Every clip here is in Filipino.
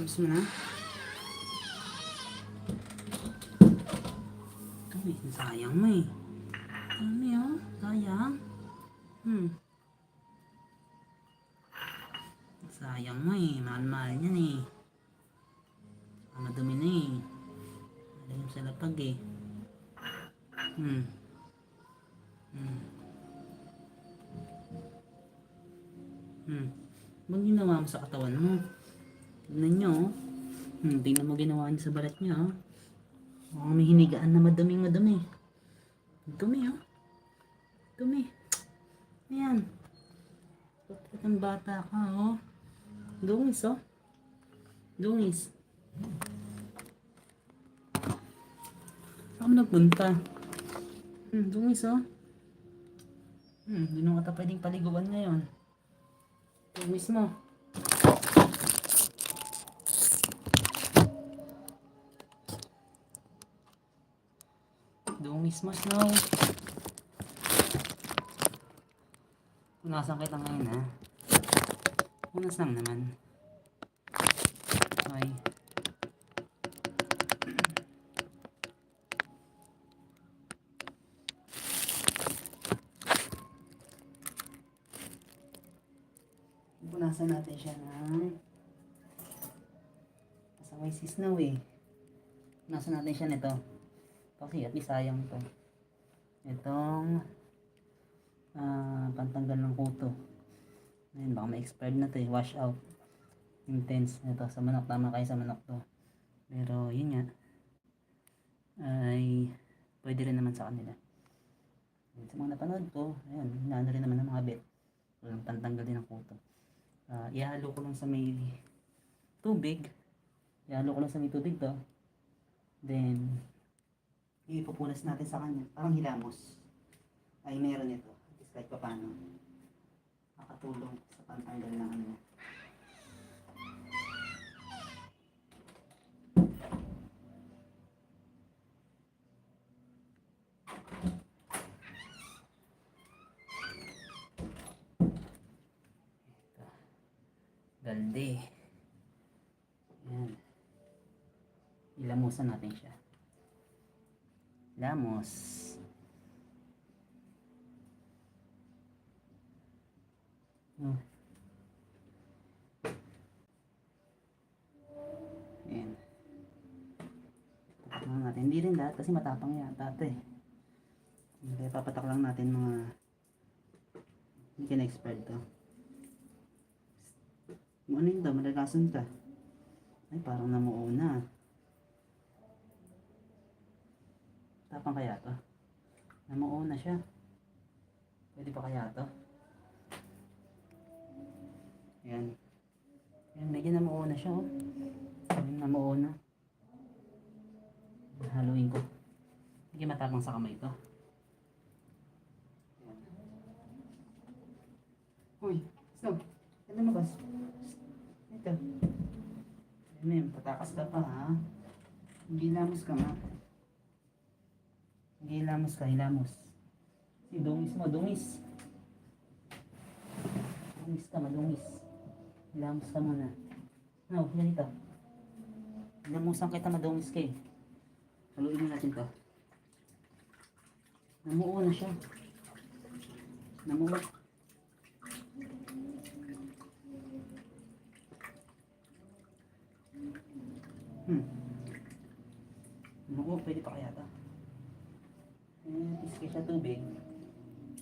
Ilamos mo na. Dami, sayang mo eh. Dami oh, sayang. Sayang mo eh, mahal-mahal yan eh. Madumi na eh. Alam mo sa lapag eh. Bang ginawa mo sa katawan mo? Tignan nyo oh. Tingnan mo ginawa niyo sa balat niya oh. Mukhang may hinigaan na madumi. Dumi oh. Dumi. Ayan. Ba't ang bata ka oh. Dungis oh. Dungis. Saan mo nagpunta? Dungis oh. Hindi na kita pwedeng paliguan ngayon. Dungis mo. Dungis mo, Snow. Punasan kita ngayon ha. Punas lang naman. Okay. Punasan natin siya ng kasaway si Snow eh. Punasan natin siya nito. Kasi at least sayang to. Itong pantanggal ng kuto. Ayun, baka ma-expired na to eh. Wash out. Intense. Ito sa manok. Tama kayo sa manok to. Pero yun nga. Ay pwede rin naman sa kanila. Sa mga napanood ko. Ayun. Hinaano rin naman ng mga bet. Walang pantanggal din ng kuto. Ihalo ko lang sa may tubig. Ihalo ko lang sa may tubig to. Then ipupunas natin sa kanya. Parang hilamos. Ay meron ito. At least kahit pa paano. Makatulong sa pantanggal ng ano. Galde. Ayan. Ilamusan natin siya. Lamos. Ayan. Patak lang natin. Hindi rin lahat kasi matapang yan. Tate. Kaya papatak lang natin mga hindi ka na-expired to. Ano yun daw? Malalason ka. Ay parang namuo na. Tapang kaya to? Namuo na siya. Pwede pa kaya to? Ayan. Ayan, medyo namuo na siya oh. Ayan, namuo na. Haluin ko. Hindi matapang sa kamay to. Ayan. Uy, stop. Ano mabas? Ito. Ayan, patakas ka pa ha. Hindi lamos ka nga. Hilamos ka, hilamos. Si dungis mo, dungis. Dungis ka, madungis. Hilamos ka muna. No, ganito. Hilamusan kita, madungis ka eh. Haluin na natin to. Namuo na siya. Namuo. Namuo, pwede pa kaya to? Iskay sa tubig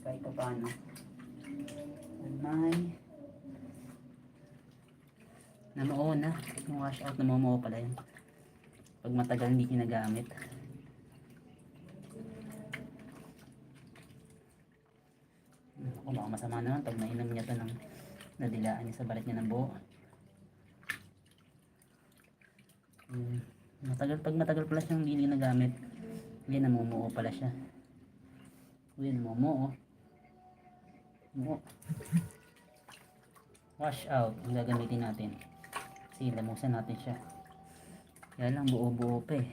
kahit pa paano. May namuo na yung wash out, namumuo pala yun pag matagal hindi ginagamit. Kung baka masama naman pag nainom niya ito ng nadilaan niya sa balat niya ng buo. Pag matagal pala siyang hindi ginagamit, hindi namumuo pala siya. Ayan, momo oh. Wash out ang gagamitin natin kasi lamusan natin siya. Yan lang, buo-buo pa eh.